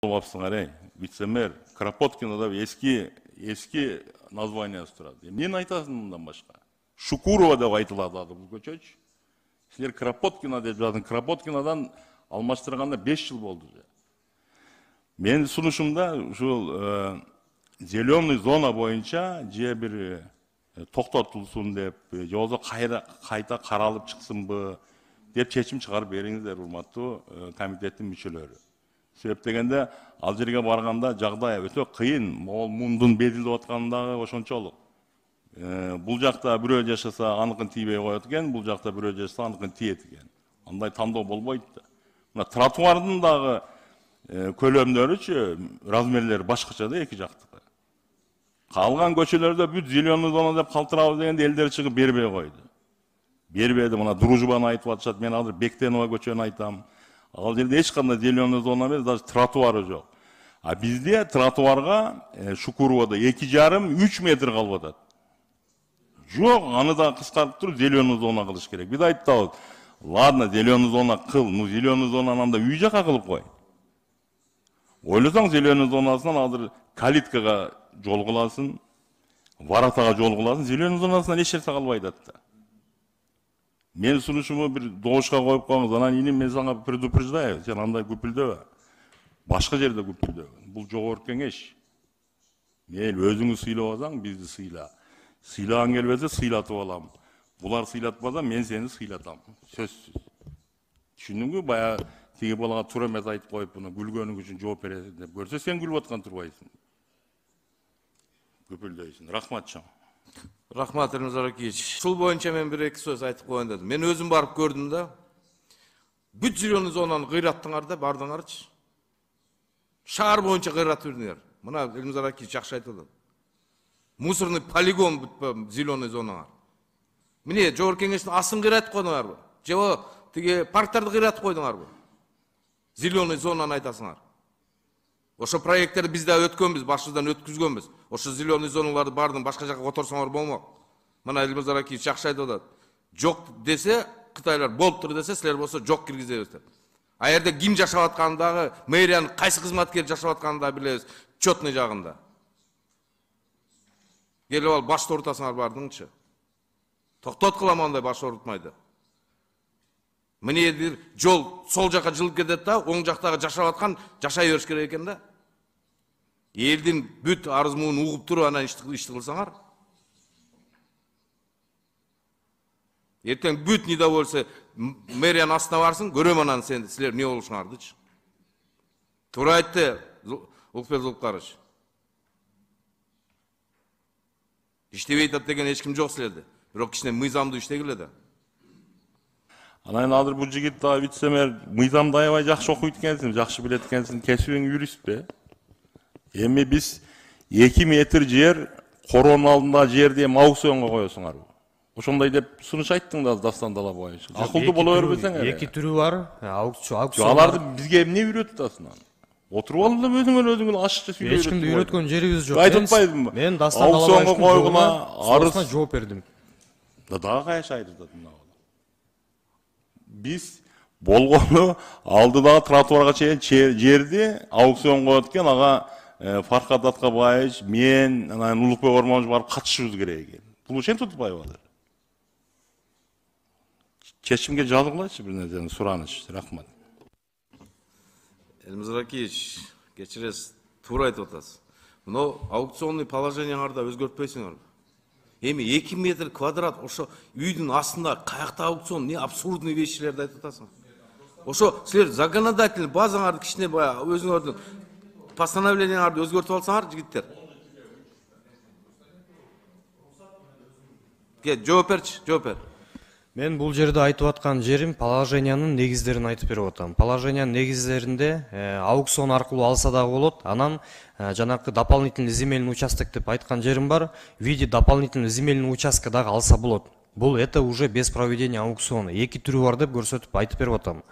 Болапсыңар, вице-мэр, Кропоткинада eski названиясы тұрады. Мен айтасың мұндан башқа. Шукурова деп айтылады бұл көчөч. Сілер Кропоткина деп жаздың. Кропоткинадан алмаштырғанда 5 жыл болды. Мен сунушумда ушул зеленый зона боюнча же бир токтотулсун деп, же болбосо кайта каралып чыксынбы деп чечим чыгарып бериңиздер, урматтуу комитеттин мүчөлөрү. Себеп дегенде, ал жерге барганда жагдай өтө кыйын, могул мундун безилип аткандагы ошончолук. Бул жакта бирөө жашаса аныкын тийбей коет экен, бул жакта бирөө жашаса аныкын тиет экен. Андай тандоо болбойт да. Мына тротуардын дагы көлөмдөрүчү, размерлери башкача да эки жактыкы. Калган көчөлөрдө бүт зеленый зона деп калтырабыз дегенде элдер чыгып бербей койду. Бербеди, мына Дружбаны айтып атышат, мен азыр Бектенова көчөнү айтам. Ал жерде эч кандай зеленый зона эмес, даже тротуары жок. А бизде тротуарга Шукуровада 2,5-3 метр калып атат. Жок, аны да кыскартып туруп зеленый зона кылыш керек. Биз айттабыз, ладно, зеленый зона кыл, ну зеленый зонаны анда үй жака кылып кой. Ойлосоң зеленый зонасынан азыр калиткага жол кыласың, воротага жол кыласың, зеленый зонасынан эч нерсе калбай атат да. Мен сунушуму бир добушка коюп коюңуз, анан иним мен сага предупреждаю, сен андай күпүлдөбө. Башка жерде күпүлдөбө. Бул жогорку кеңеш. Мейли өзүңүз сыйлап алсаң, бизди сыйла. Сыйлаган келбесе сыйлатып алам. Булар сыйлатпаса мен сени сыйлатам. Сөзсүз. Түшүндүңбү? Бая тиги балага туура эмес айтып коюп, буну күлгөнүң үчүн жооп бересиң деп. Көрсө сен күлүп аткан турбайсың. Күпүлдөйсүң. Рахмат чоң. Рахмат, Элмазар Акиевич. Ушул боюнча мен бир-эки сөз айтып коеюн дедим. Мен өзүм барып көрдүм да. Бүт зеленый зонаны кыйраттыңар да, бардыңарчы. Шаар боюнча кыйратып жүрдүңөр. Мына Элмазар Акиевич жакшы айтып атат. Мусорный полигон бүт зеленый зонаңар. Міне, жогорку кеңештин асын кыйратып койдуңарбы? Же тиги парктарды кыйратып койдуңарбы? Зеленый зонаны айтасыңар. Ошо проекттер бизде өткөнбүз, башыбыздан өткүзгөнбүз. Ошо зеленый зоналарды бардым башка жака которсоңор болмок. Мына Элмазар Акиевич жакшы айтып атат. Жок десе, Кытайлар болуптур десе, силер болсо жок киргизебиз деп. А жерде ким жашап аткандагы, мэриянын кайсы кызматкер жашап атканын да билебиз, чётный жагында. Келип алып башты ортасыңар бардыңчы. Токтот кылам андай баш орутмайды. Міне бир жол сол жака жылып кетет да, оң жактагы жашап аткан жашай бериш керек экен да. Элдин бүт арыз муун угуп туруп анан ишти кылсаңар. Эртең бүт недовольство мэриянын астына барсың, көрөм анан силер не болушуңардычы. Туура айтты Улукбек Зулукарович. Иштебей атат деген эч ким жок силерде. Бирок кичине мыйзамдуу иштегиле да. Анан азыр бул жигит да вице-мэр мыйзамды аябай жакшы окуйт экенсиң, жакшы билет экенсиң, кесибиң юрист бе? Эми биз 2 метр жер, короонун алдындагы жерди аукционго коесуңарбы? Ошондой деп сунуш айттың да Дастан Далабаевич. Акылдуу боло бербесең эле. 2 түрү бар. Аукцион. Аларды бизге эмне үйрөтүп атасың? Отуруп алып эле өзүңөр ашыкча сүйлөп. Эч кимди үйрөткөн жерибиз жок. Айтып атпайсыңбы? Мен Дастан Далабаевдин арызына жооп бердим. Дагы кайша айтып атат мына. Биз болгону алдыдагы тротуарга чейин жерди аукцион коет экен, ага Фархат Аткабаевич, мен, анан Улукбек Ормонович барып катышыбыз керек экен. Бул ошентип атпайбы азыр? Чечимге жазгылачы бир нерсени сураныч. Рахмат. Элмазар Акиевич, кечиресиз, туура айтып атасыз. Мына аукционный положенияларда өзгөртпөйсүңөр. Эми 2 метр квадрат ошо үйдүн астында каякта аукцион, не абсурдный вещилерди айтып атасың. Ошо силер законодательный базаңарды кичине баягы өзүңөрдүн постановленияларды өзгөртүп алсаңар, жигиттер. Жооп берчи, жооп бер. Мен бул жерде айтып аткан жерим положениянын негиздерин айтып берип атам. Положениянын негиздеринде аукцион аркылуу алса дагы болот. Анан жанакы дополнительный земельный участок деп айткан жерим бар. В виде дополнительный земельный участка дагы алса болот. Бул это уже без проведения аукциона. 2 түрү бар деп көрсөтүп айтып берип атам.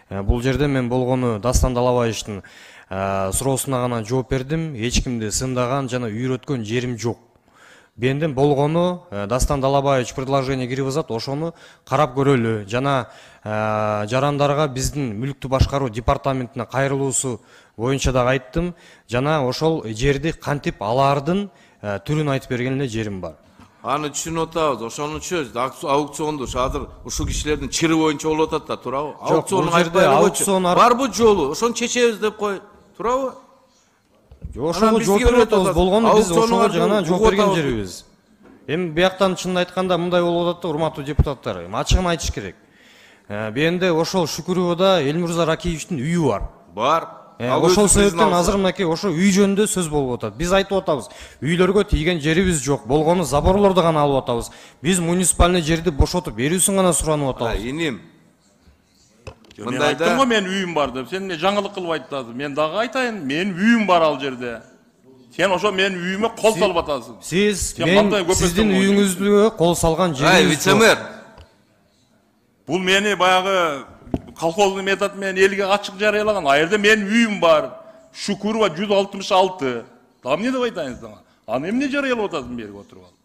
Бул жерде мен болгону Дастан Далабаевичтин суроосуна гана жооп бердим. Эч кимди сындаган жана үйрөткөн жерим жок. Бенден болгону Дастан Далабаевич предложение кирип атат, ошону карап көрөлү. Жана жарандарга биздин мүлктү башкаруу департаментине кайрылуусу боюнча да айттым. Жана ошол жерди кантип алаардын түрүн айтып берген эле жерим бар. Аны түшүнүп атабыз. Ошонучу аукционду азыр ушул кишилердин чыры боюнча болуп атат да, туурабы? Аукционду айтпай барбы жолу? Ошону чечебиз деп кой, туурабы? Ошого жооп берип атабыз. Болгону биз ошого жана жооп берген жерибиз. Эми бияктан чынын айтканда мындай болуп атат да, урматтуу депутаттар. Ачыгын айтыш керек. Бенде ошол Шүкүрөвдө Элмирза Ракиевичтин үйү бар. Бар. Ошол себептен азыр мынакей ошо үй жөнүндө сөз болуп атат. Биз айтып атабыз, үйлөргө тийген жерибиз жок, болгону заборлорду гана алып атабыз. Биз муниципальный жерди бошотуп берүүсүн гана суранып атабыз. Иним. Мен айттым го, мен үйүм бар деп. Сен эмне жаңылык кылып айтасың? Мен дагы айтайын, менин үйүм бар ал жерде. Сен ошо менин үйүмө кол салып атасың. Сиз сиздин үйүңүзгө кол салган жериңиз жок. Вице-мэр. Бул мени баягы колхоздун методу менен элге ачык жарыялаган. А жерде менин үйүм бар. Шүкүрова 166. Дагы эмне деп айтайын сага? Аны эмне жарыялап атасың берип отуруп алып?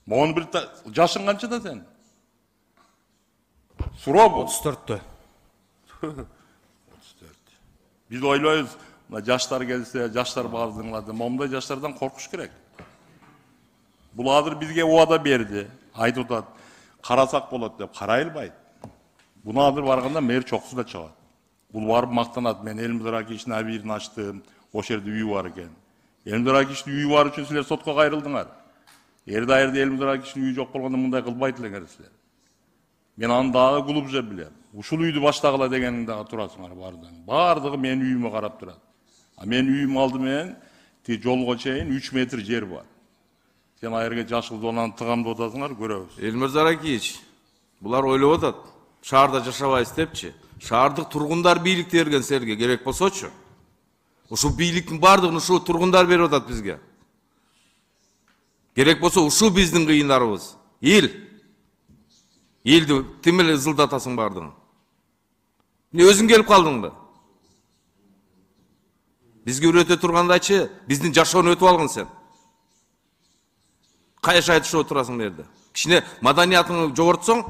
Могун бир жашың канчада сен? Сурообу? 34-тө. 34. Биз ойлойбуз, жаштар келсе, жаштар баардыңларды, момундай жаштардан коркуш керек. Бул азыр бизге убада берди, айтып атат, карасак болот деп, карай албайт. Буну азыр барганда мэр чоксу да чыгат. Бул барып мактанат, мен Элмирза Ракиевичтин абийирин ачтым, ошол жерде үйү бар экен. Элмирза Ракиевичтин үйү бар үчүн силер сотко кайрылдыңар. Эрде Элмирза Ракиевичтин үйү жок болгондо мындай кылбайт элеңер силер. Мен аны дагы глубже билем. Ушул үйдү баштагыла дегениң дагы турасыңар бардыгы. Бардыгы менин үйүмө карап турат. А менин үйүм алды менен ти жолго чейин 3 метр жер бар. Сен айырга жашыл зонаны тыгамдап атасыңар, көрөбүз. Элмирза Ракиевич, булар ойлоп атат. Шаарда жашабайбыз депчи. Шаардык тургундар бийликти берген силерге керек болсочу. Ушул бийликтин бардыгын ушул тургундар берип атат бизге. Керек болсо ушул биздин кыйындарыбыз. Элди тим эле ызылдатасың бардыгын. Эмне өзүң келип калдыңбы? Бизге үйрөтө тургандачы, биздин жашоону өтүп алгын сен. Каяш айтышып отурасың берди. Кичине маданиятыңды жогортсоң,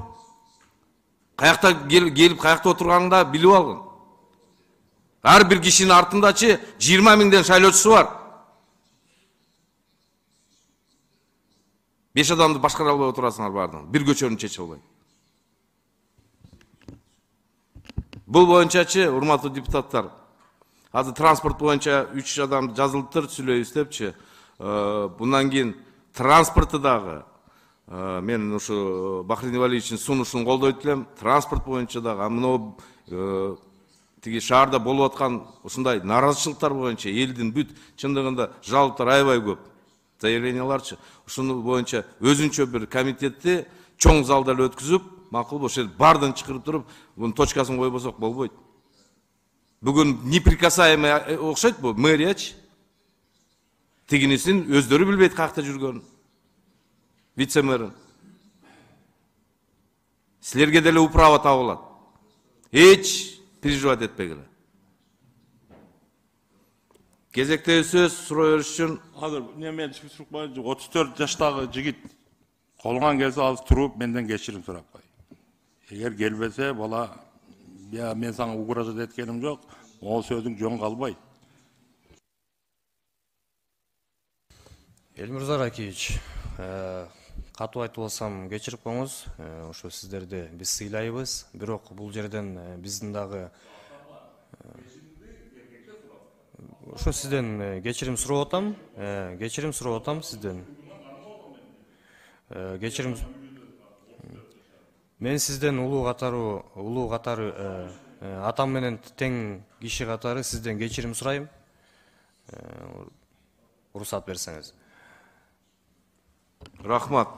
каякта келип каякта отурганыңда билип алгын. Ар бир кишинин артындачы 20 миңден шайлоочусу бар. 5 адамды башкара албай отурасыңар бардыгын. Бир көчөнү чече албай. Бул боюнчачы, урматтуу депутаттар, азыр транспорт боюнча 3 адам жазылыптыр, сүйлөйбүз депчи. Bundan кийин транспортты дагы мен ушу Бахрин Валиевичтин сунушун колдойт элем. Транспорт боюнча дагы мына тиги шаарда болуп аткан ушундай наразычылыктар боюнча элдин бүт чындыгында жалоптор аябай көп. Заявленияларчы. Ушуну боюнча өзүнчө бир комитетти чоң залда эле өткүзүп, макул ошол бардын чыгарып туруп, бунун точкасын койбосок болбойт. Бүгүн неприкасаемый окшойт бу мэриячы. Тигинисин өздөрү билбейт каякта жүргөнүн. Вице-мэрин. Силерге деле управа табылат. Эч переживать этпегиле. Кезектеги сөз суроо бериш үчүн Азыр мен 34 жаштагы жигит колуңан келсе азыр туруп менден кечирим сурап кой. Эгер келбесе бала, мен сага угроза эткеним жок, могу сөзүң жөн калбайт. Элмирза Ракиевич, катуу айтып алсам кечирип коюңуз. Ошо сиздерди биз сыйлайбыз, бирок бул жерден биздин дагы ошо сизден кечирим сурап атам. Кечирим сурап атам сизден. Кечирим. Мен сизден улуу катары атам менен тең киши катары сизден кечирим сурайм. Уруксат берсеңиз. рахмат.